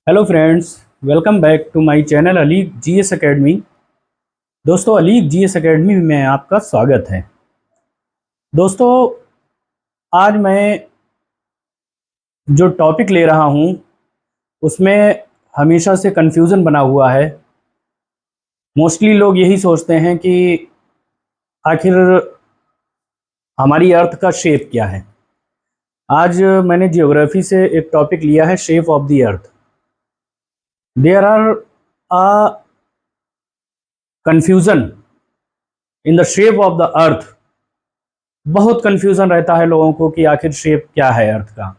Hello friends, welcome back to my channel Alik GS academy. दोस्तों, Alik GS academy में आपका स्वागत है। दोस्तों, आज मैं जो टॉपिक ले रहा हूँ उसमें हमेशा से कन्फ्यूज़न बना हुआ है। मोस्टली लोग यही सोचते हैं कि आखिर हमारी अर्थ का शेप क्या है। आज मैंने जियोग्राफी से एक टॉपिक लिया है, shape of the earth. There are a confusion in the shape of the earth. बहुत कन्फ्यूज़न रहता है लोगों को कि आखिर शेप क्या है अर्थ का।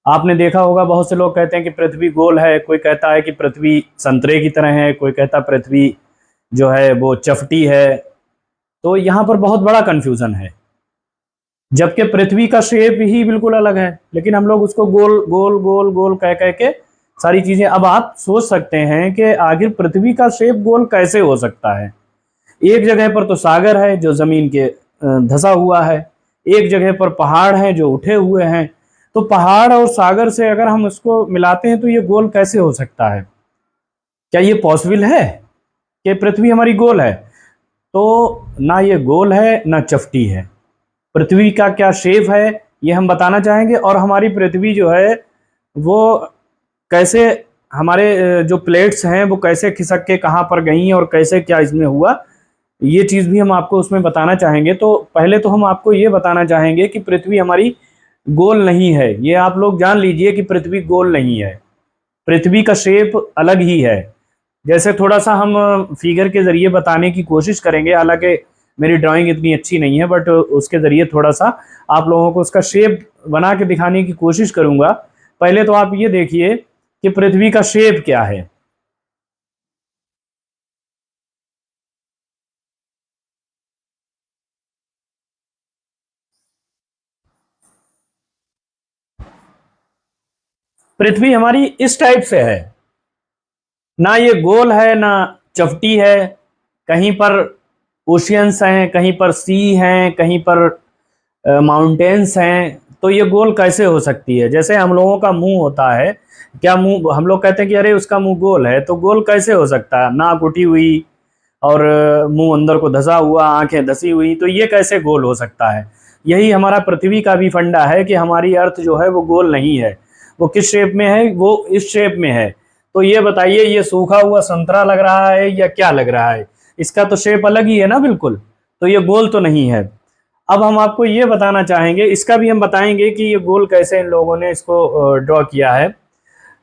आपने देखा होगा, बहुत से लोग कहते हैं कि पृथ्वी गोल है, कोई कहता है कि पृथ्वी संतरे की तरह है, कोई कहता है पृथ्वी जो है वो चपटी है। तो यहाँ पर बहुत बड़ा कन्फ्यूज़न है, जबकि पृथ्वी का शेप ही बिल्कुल अलग है, लेकिन हम लोग उसको गोल गोल गोल गोल कह कह के सारी चीज़ें। अब आप सोच सकते हैं कि आखिर पृथ्वी का शेप गोल कैसे हो सकता है। एक जगह पर तो सागर है जो ज़मीन के धंसा हुआ है, एक जगह पर पहाड़ हैं जो उठे हुए हैं। तो पहाड़ और सागर से अगर हम इसको मिलाते हैं तो ये गोल कैसे हो सकता है? क्या ये पॉसिबल है कि पृथ्वी हमारी गोल है? तो ना ये गोल है ना चपटी है। पृथ्वी का क्या शेप है ये हम बताना चाहेंगे, और हमारी पृथ्वी जो है वो कैसे, हमारे जो प्लेट्स हैं वो कैसे खिसक के कहाँ पर गई और कैसे क्या इसमें हुआ, ये चीज़ भी हम आपको उसमें बताना चाहेंगे। तो पहले तो हम आपको ये बताना चाहेंगे कि पृथ्वी हमारी गोल नहीं है। ये आप लोग जान लीजिए कि पृथ्वी गोल नहीं है, पृथ्वी का शेप अलग ही है। जैसे थोड़ा सा हम फिगर के ज़रिए बताने की कोशिश करेंगे, हालांकि मेरी ड्राइंग इतनी अच्छी नहीं है, बट उसके ज़रिए थोड़ा सा आप लोगों को उसका शेप बना के दिखाने की कोशिश करूँगा। पहले तो आप ये देखिए कि पृथ्वी का शेप क्या है। पृथ्वी हमारी इस टाइप से है, ना ये गोल है ना चपटी है। कहीं पर ओशियंस हैं, कहीं पर सी हैं, कहीं पर माउंटेन्स हैं। तो ये गोल कैसे हो सकती है? जैसे हम लोगों का मुंह होता है, क्या मुंह, हम लोग कहते हैं कि अरे उसका मुंह गोल है, तो गोल कैसे हो सकता है? नाक उठी हुई और मुंह अंदर को धंसा हुआ, आंखें धसी हुई, तो ये कैसे गोल हो सकता है? यही हमारा पृथ्वी का भी फंडा है कि हमारी अर्थ जो है वो गोल नहीं है। वो किस शेप में है? वो इस शेप में है। तो ये बताइए, ये सूखा हुआ संतरा लग रहा है या क्या लग रहा है? इसका तो शेप अलग ही है ना, बिल्कुल। तो ये गोल तो नहीं है। अब हम आपको ये बताना चाहेंगे, इसका भी हम बताएंगे कि ये गोल कैसे इन लोगों ने इसको ड्रॉ किया है।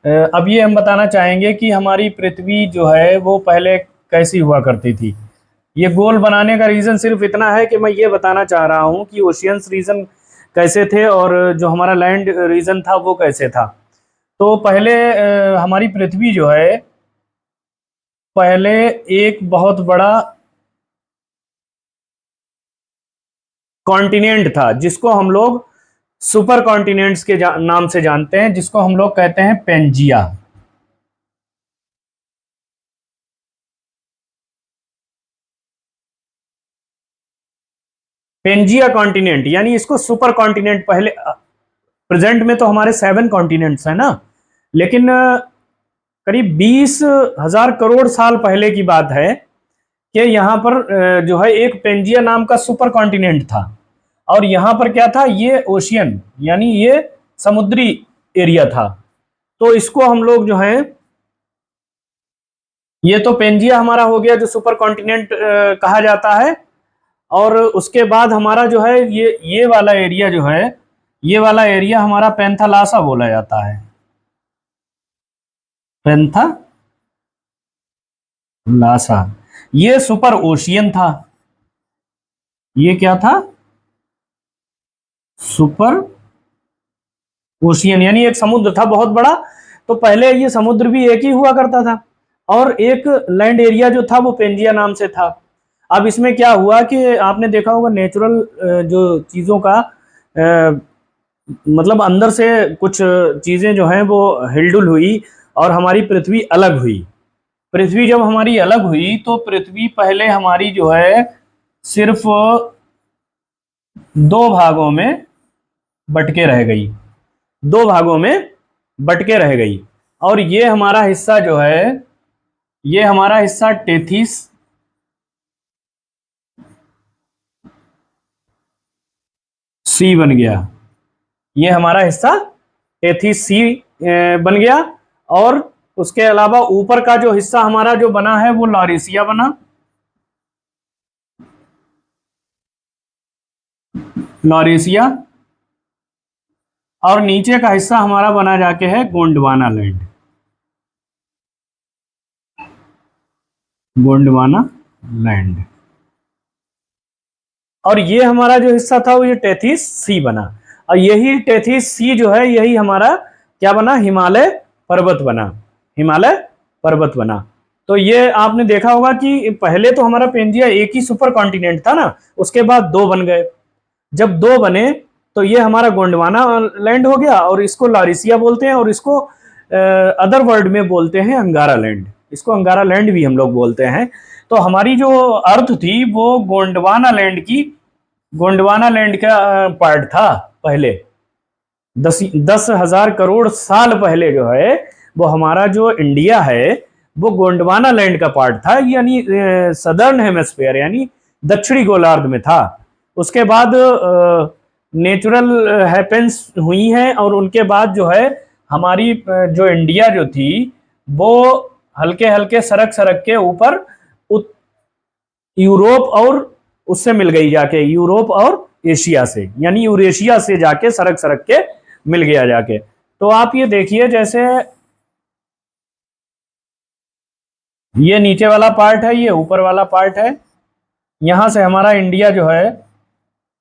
अब ये हम बताना चाहेंगे कि हमारी पृथ्वी जो है वो पहले कैसी हुआ करती थी। ये गोल बनाने का रीज़न सिर्फ इतना है कि मैं ये बताना चाह रहा हूँ कि ओशियंस रीजन कैसे थे और जो हमारा लैंड रीजन था वो कैसे था। तो पहले हमारी पृथ्वी जो है, पहले एक बहुत बड़ा कॉन्टिनेंट था जिसको हम लोग सुपर कॉन्टिनेंट्स के नाम से जानते हैं, जिसको हम लोग कहते हैं पेंजिया। पेंजिया कॉन्टिनेंट, यानी इसको सुपर कॉन्टिनेंट। पहले प्रेजेंट में तो हमारे 7 कॉन्टिनेंट्स हैं ना, लेकिन करीब 20,000 करोड़ साल पहले की बात है कि यहाँ पर जो है एक पेंजिया नाम का सुपर कॉन्टिनेंट था। और यहाँ पर क्या था? ये ओशियन, यानी ये समुद्री एरिया था। तो इसको हम लोग जो है, ये तो पेंजिया हमारा हो गया जो सुपर कॉन्टिनेंट कहा जाता है। और उसके बाद हमारा जो है ये वाला एरिया जो है, ये वाला एरिया हमारा पेंथालासा बोला जाता है। पेंथालासा ये सुपर ओशियन था। ये क्या था? सुपर ओशियन, यानी एक समुद्र था बहुत बड़ा। तो पहले ये समुद्र भी एक ही हुआ करता था, और एक लैंड एरिया जो था वो पेंजिया नाम से था। अब इसमें क्या हुआ कि आपने देखा होगा नेचुरल जो चीज़ों का मतलब अंदर से कुछ चीज़ें जो हैं वो हिलडुल हुई और हमारी पृथ्वी अलग हुई। पृथ्वी जब हमारी अलग हुई तो पृथ्वी पहले हमारी जो है सिर्फ 2 भागों में बट के रह गई। 2 भागों में बट के रह गई। और ये हमारा हिस्सा जो है, ये हमारा हिस्सा टेथिस सी बन गया। ये हमारा हिस्सा टेथिस सी बन गया। और उसके अलावा ऊपर का जो हिस्सा हमारा जो बना है वो लॉरेशिया बना, लॉरेशिया। और नीचे का हिस्सा हमारा बना जाके है गोंडवाना लैंड, गोंडवाना लैंड। और ये हमारा जो हिस्सा था वो ये टेथिस सी बना। और यही टेथिस सी जो है यही हमारा क्या बना, हिमालय पर्वत बना, हिमालय पर्वत बना। तो ये आपने देखा होगा कि पहले तो हमारा पेंजिया एक ही सुपर कॉन्टिनेंट था ना, उसके बाद दो बन गए। जब दो बने तो ये हमारा गोंडवाना लैंड हो गया, और इसको लॉरेशिया बोलते हैं, और इसको अदर वर्ड में बोलते हैं अंगारा लैंड, इसको अंगारा लैंड भी हम लोग बोलते हैं। तो हमारी जो अर्थ थी वो गोंडवाना लैंड की, गोंडवाना लैंड का पार्ट था पहले। 10,000 करोड़ साल पहले जो है वो हमारा जो इंडिया है वो गोंडवाना लैंड का पार्ट था, यानी सदर्न हेमिस्फीयर यानी दक्षिणी गोलार्ध में था। उसके बाद नेचुरल हैपेंस हुई हैं, और उनके बाद जो है हमारी जो इंडिया जो थी वो हल्के हल्के सरक सरक के ऊपर यूरोप और उससे मिल गई जाके, यूरोप और एशिया से, यानी यूरेशिया से जाके सरक सरक के मिल गया जाके। तो आप ये देखिए, जैसे ये नीचे वाला पार्ट है, ये ऊपर वाला पार्ट है। यहां से हमारा इंडिया जो है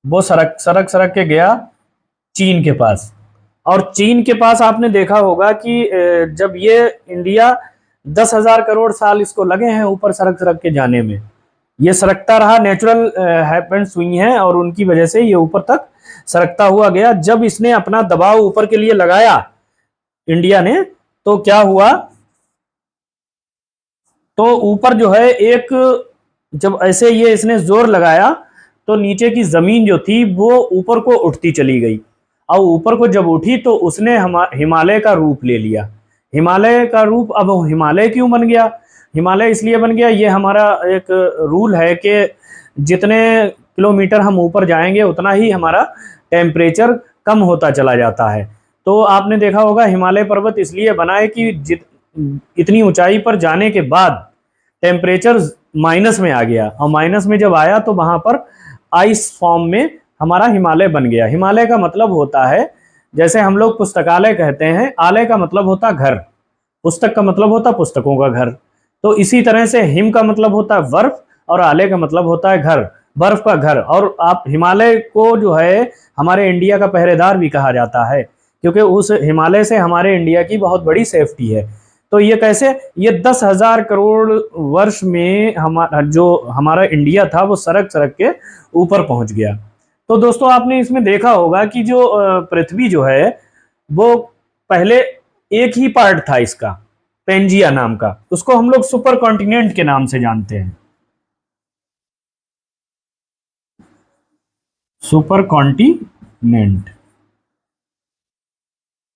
वो सरक सरक सरक के गया चीन के पास। और चीन के पास आपने देखा होगा कि जब ये इंडिया 10,000 करोड़ साल इसको लगे हैं ऊपर सरक सरक के जाने में, ये सरकता रहा, नेचुरल हैपेंस हुई हैं और उनकी वजह से ये ऊपर तक सरकता हुआ गया। जब इसने अपना दबाव ऊपर के लिए लगाया इंडिया ने, तो क्या हुआ, तो ऊपर जो है एक, जब ऐसे ये इसने जोर लगाया तो नीचे की जमीन जो थी वो ऊपर को उठती चली गई। और ऊपर को जब उठी तो उसने हिमालय का रूप ले लिया। हिमालय का रूप, अब हिमालय क्यों बन गया, हिमालय इसलिए बन गया, ये हमारा एक रूल है कि जितने किलोमीटर हम ऊपर जाएंगे उतना ही हमारा टेम्परेचर कम होता चला जाता है। तो आपने देखा होगा हिमालय पर्वत इसलिए बना है कि इतनी ऊंचाई पर जाने के बाद टेम्परेचर माइनस में आ गया, और माइनस में जब आया तो वहां पर आइस फॉर्म में हमारा हिमालय बन गया। हिमालय का मतलब होता है, जैसे हम लोग पुस्तकालय कहते हैं, आलय का मतलब होता घर, पुस्तक का मतलब होता पुस्तकों का घर। तो इसी तरह से हिम का मतलब होता है बर्फ, और आलय का मतलब होता है घर, बर्फ का घर। और आप हिमालय को जो है हमारे इंडिया का पहरेदार भी कहा जाता है, क्योंकि उस हिमालय से हमारे इंडिया की बहुत बड़ी सेफ्टी है। तो ये कैसे, ये 10,000 करोड़ वर्ष में हमारा इंडिया था वो सरक सरक के ऊपर पहुंच गया। तो दोस्तों आपने इसमें देखा होगा कि जो पृथ्वी जो है वो पहले एक ही पार्ट था इसका, पेंजिया नाम का, उसको हम लोग सुपर कॉन्टिनेंट के नाम से जानते हैं, सुपर कॉन्टिनेंट।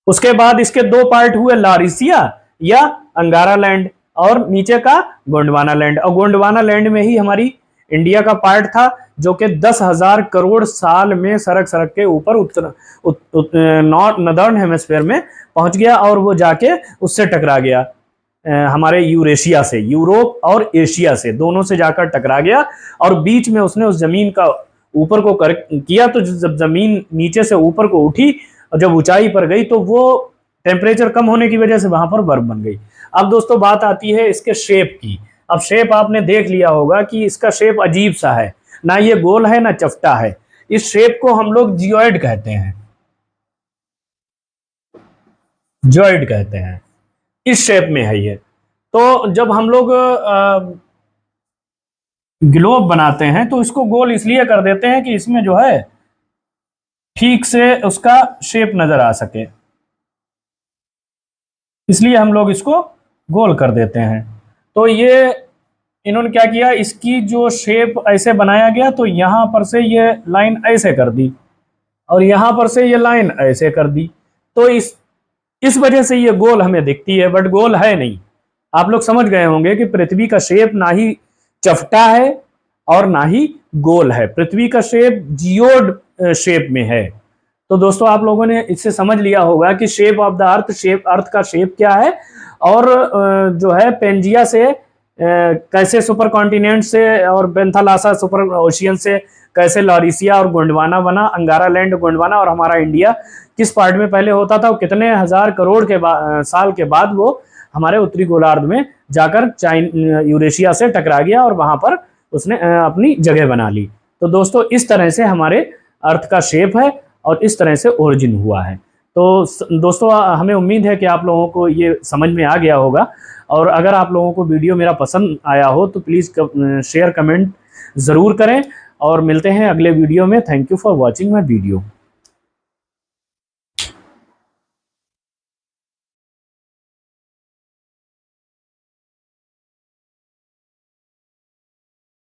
उसके बाद इसके दो पार्ट हुए, लॉरेशिया या अंगारा लैंड, और नीचे का गोंडवाना लैंड। और गोंडवाना लैंड में ही हमारी इंडिया का पार्ट था, जो कि 10,000 करोड़ साल में सरक सरक के ऊपर नॉर्थ नदर्न हेमिस्फीयर में पहुंच गया, और वो जाके उससे टकरा गया हमारे यूरेशिया से, यूरोप और एशिया से, दोनों से जाकर टकरा गया। और बीच में उसने उस जमीन का ऊपर को किया, तो जब जमीन नीचे से ऊपर को उठी और जब ऊंचाई पर गई तो वो टेम्परेचर कम होने की वजह से वहां पर बर्फ बन गई। अब दोस्तों बात आती है इसके शेप की। अब शेप आपने देख लिया होगा कि इसका शेप अजीब सा है, ना ये गोल है ना चपटा है। इस शेप को हम लोग जियोइड कहते हैं, जियोइड कहते हैं, इस शेप में है ये। तो जब हम लोग ग्लोब बनाते हैं तो इसको गोल इसलिए कर देते हैं कि इसमें जो है ठीक से उसका शेप नजर आ सके, इसलिए हम लोग इसको गोल कर देते हैं। तो ये इन्होंने क्या किया, इसकी जो शेप ऐसे बनाया गया, तो यहां पर से ये लाइन ऐसे कर दी और यहां पर से ये लाइन ऐसे कर दी। तो इस इस वजह से ये गोल हमें दिखती है, बट गोल है नहीं। आप लोग समझ गए होंगे कि पृथ्वी का शेप ना ही चपटा है और ना ही गोल है, पृथ्वी का शेप जियोड शेप में है। तो दोस्तों आप लोगों ने इससे समझ लिया होगा कि शेप ऑफ द अर्थ, अर्थ का शेप क्या है, और जो है पेंजिया से कैसे सुपर कॉन्टिनेंट से और बेंथालासा सुपर ओशियन से कैसे लॉरिसिया और गोंडवाना बना, अंगारा लैंड गोंडवाना, और हमारा इंडिया किस पार्ट में पहले होता था, कितने हजार करोड़ के साल के बाद वो हमारे उत्तरी गोलार्ध में जाकर यूरेशिया से टकरा गया और वहां पर उसने अपनी जगह बना ली। तो दोस्तों इस तरह से हमारे अर्थ का शेप है और इस तरह से ओरिजिन हुआ है। तो दोस्तों हमें उम्मीद है कि आप लोगों को ये समझ में आ गया होगा, और अगर आप लोगों को वीडियो मेरा पसंद आया हो तो प्लीज़ शेयर कमेंट ज़रूर करें, और मिलते हैं अगले वीडियो में। Thank you for watching my video.